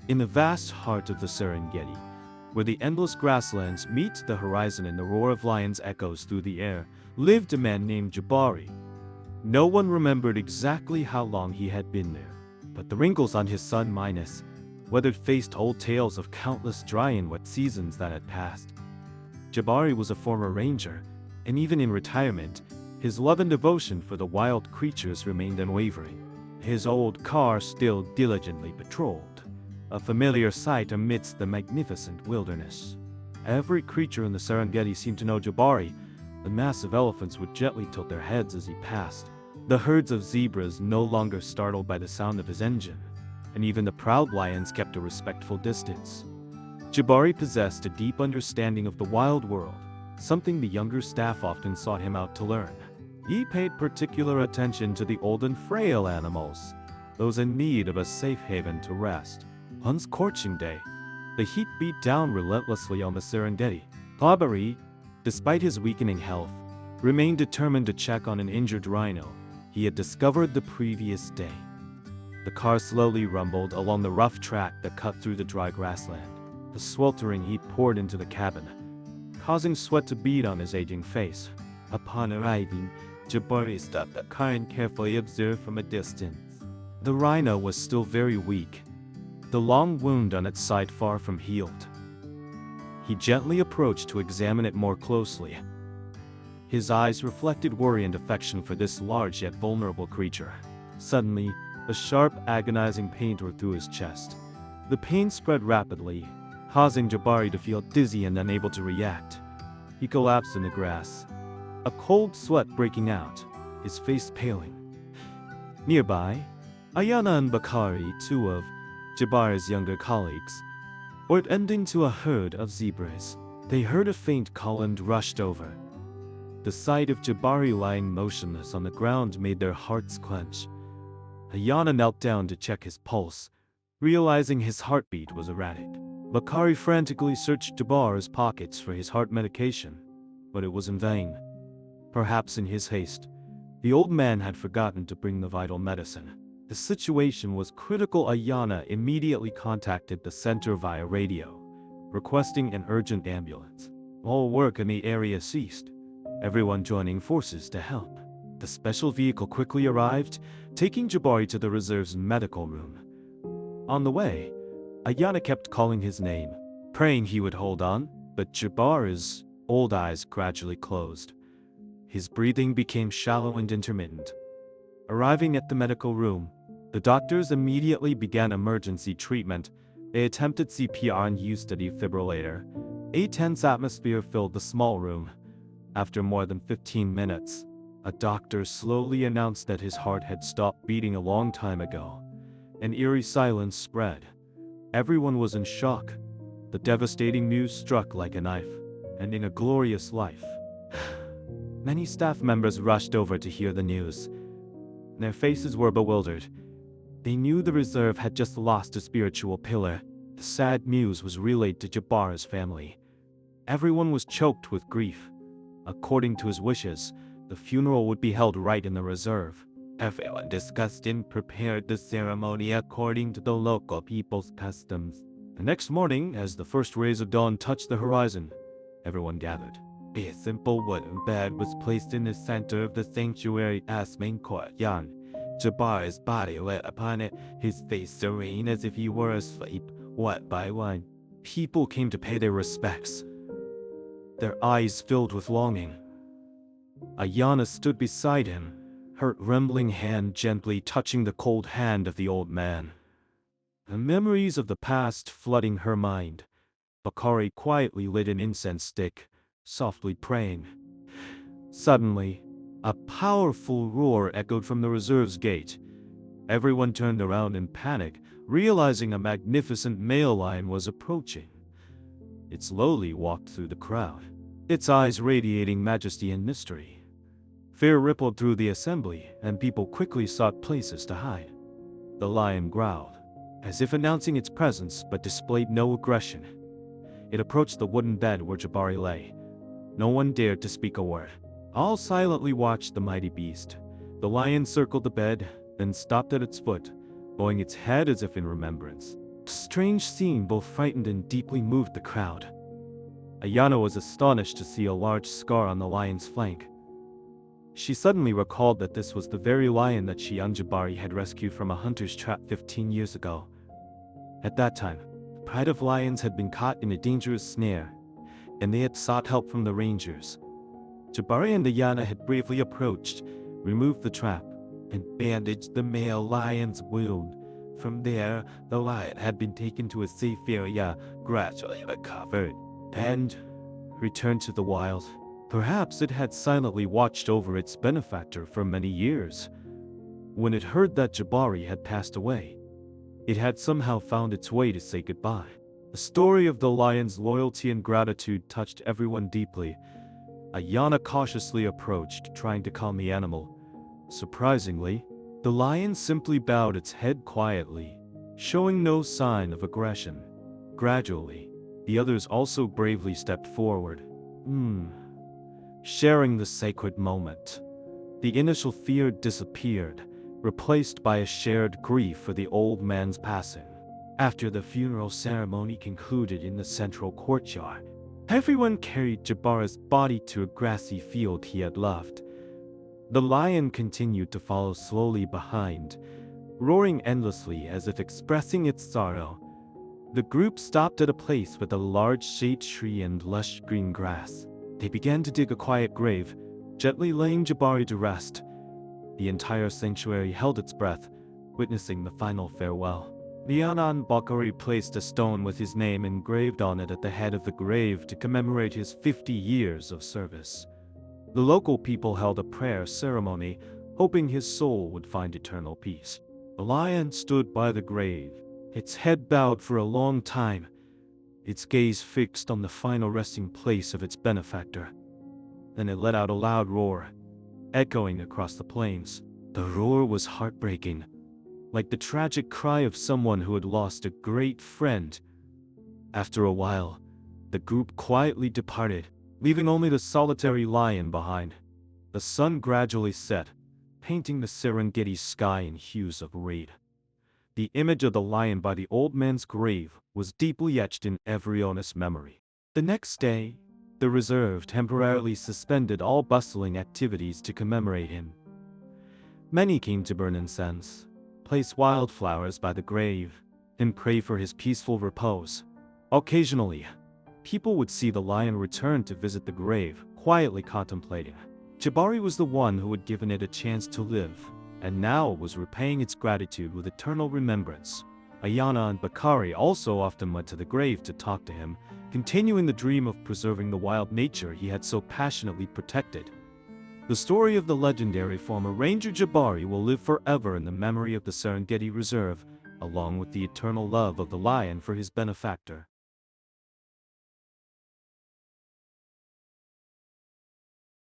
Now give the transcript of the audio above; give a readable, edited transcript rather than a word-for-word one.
In the vast heart of the Serengeti, where the endless grasslands meet the horizon and the roar of lions echoes through the air, lived a man named Jabari. No one remembered exactly how long he had been there, but the wrinkles on his sun minus weathered-faced told tales of countless dry and wet seasons that had passed. Jabari was a former ranger, and even in retirement, his love and devotion for the wild creatures remained unwavering. His old car still diligently patrolled, a familiar sight amidst the magnificent wilderness. Every creature in the Serengeti seemed to know Jabari. The massive elephants would gently tilt their heads as he passed. The herds of zebras no longer startled by the sound of his engine, and even the proud lions kept a respectful distance. Jabari possessed a deep understanding of the wild world, something the younger staff often sought him out to learn. He paid particular attention to the old and frail animals, those in need of a safe haven to rest. On scorching day, the heat beat down relentlessly on the Serengeti. Jabari, despite his weakening health, remained determined to check on an injured rhino he had discovered the previous day. The car slowly rumbled along the rough track that cut through the dry grassland. The sweltering heat poured into the cabin, causing sweat to bead on his aging face. Upon arriving, Jabari stopped the car and carefully observed from a distance. The rhino was still very weak, the long wound on its side far from healed. He gently approached to examine it more closely. His eyes reflected worry and affection for this large yet vulnerable creature. Suddenly, a sharp, agonizing pain tore through his chest. The pain spread rapidly, causing Jabari to feel dizzy and unable to react. He collapsed in the grass, a cold sweat breaking out, his face paling. Nearby, Ayana and Bakari, two of Jabari's younger colleagues, were attending to a herd of zebras. They heard a faint call and rushed over. The sight of Jabari lying motionless on the ground made their hearts clench. Ayana knelt down to check his pulse, realizing his heartbeat was erratic. Bakari frantically searched Jabari's pockets for his heart medication, but it was in vain. Perhaps in his haste, the old man had forgotten to bring the vital medicine. The situation was critical. Ayana immediately contacted the center via radio, requesting an urgent ambulance. All work in the area ceased, everyone joining forces to help. The special vehicle quickly arrived, taking Jabari to the reserve's medical room. On the way, Ayana kept calling his name, praying he would hold on, but Jabari's old eyes gradually closed. His breathing became shallow and intermittent. Arriving at the medical room, the doctors immediately began emergency treatment. They attempted CPR and used a defibrillator. A tense atmosphere filled the small room. After more than 15 minutes, a doctor slowly announced that his heart had stopped beating a long time ago. An eerie silence spread. Everyone was in shock. The devastating news struck like a knife, ending a glorious life. Many staff members rushed over to hear the news. Their faces were bewildered. They knew the reserve had just lost a spiritual pillar. The sad news was relayed to Jabari's family. Everyone was choked with grief. According to his wishes, the funeral would be held right in the reserve. Everyone discussed and prepared the ceremony according to the local people's customs. The next morning, as the first rays of dawn touched the horizon, everyone gathered. A simple wooden bed was placed in the center of the sanctuary as main courtyard. Jabari's body lay upon it, his face serene as if he were asleep. One by one, people came to pay their respects, their eyes filled with longing. Ayana stood beside him, her trembling hand gently touching the cold hand of the old man. The memories of the past flooding her mind, Bakari quietly lit an incense stick, softly praying. Suddenly, a powerful roar echoed from the reserve's gate. Everyone turned around in panic, realizing a magnificent male lion was approaching. It slowly walked through the crowd, its eyes radiating majesty and mystery. Fear rippled through the assembly, and people quickly sought places to hide. The lion growled, as if announcing its presence, but displayed no aggression. It approached the wooden bed where Jabari lay. No one dared to speak a word. All silently watched the mighty beast. The lion circled the bed, then stopped at its foot, bowing its head as if in remembrance. The strange scene both frightened and deeply moved the crowd. Ayana was astonished to see a large scar on the lion's flank. She suddenly recalled that this was the very lion that she and Jabari had rescued from a hunter's trap 15 years ago. At that time, the pride of lions had been caught in a dangerous snare, and they had sought help from the rangers. Jabari and Ayana had bravely approached, removed the trap, and bandaged the male lion's wound. From there, the lion had been taken to a safe area, gradually recovered, and returned to the wild. Perhaps it had silently watched over its benefactor for many years. When it heard that Jabari had passed away, it had somehow found its way to say goodbye. The story of the lion's loyalty and gratitude touched everyone deeply. Ayana cautiously approached, trying to calm the animal. Surprisingly, the lion simply bowed its head quietly, showing no sign of aggression. Gradually, the others also bravely stepped forward, sharing the sacred moment. The initial fear disappeared, replaced by a shared grief for the old man's passing. After the funeral ceremony concluded in the central courtyard, everyone carried Jabari's body to a grassy field he had loved. The lion continued to follow slowly behind, roaring endlessly as if expressing its sorrow. The group stopped at a place with a large shade tree and lush green grass. They began to dig a quiet grave, gently laying Jabari to rest. The entire sanctuary held its breath, witnessing the final farewell. The Anan Bakari placed a stone with his name engraved on it at the head of the grave to commemorate his 50 years of service. The local people held a prayer ceremony, hoping his soul would find eternal peace. The lion stood by the grave, its head bowed for a long time, its gaze fixed on the final resting place of its benefactor. Then it let out a loud roar, echoing across the plains. The roar was heartbreaking, like the tragic cry of someone who had lost a great friend. After a while, the group quietly departed, leaving only the solitary lion behind. The sun gradually set, painting the Serengeti sky in hues of red. The image of the lion by the old man's grave was deeply etched in everyone's memory. The next day, the reserve temporarily suspended all bustling activities to commemorate him. Many came to burn incense, place wildflowers by the grave, and pray for his peaceful repose. Occasionally, people would see the lion return to visit the grave, quietly contemplating. Jabari was the one who had given it a chance to live, and now was repaying its gratitude with eternal remembrance. Ayana and Bakari also often went to the grave to talk to him, continuing the dream of preserving the wild nature he had so passionately protected. The story of the legendary former Ranger Jabari will live forever in the memory of the Serengeti Reserve, along with the eternal love of the lion for his benefactor.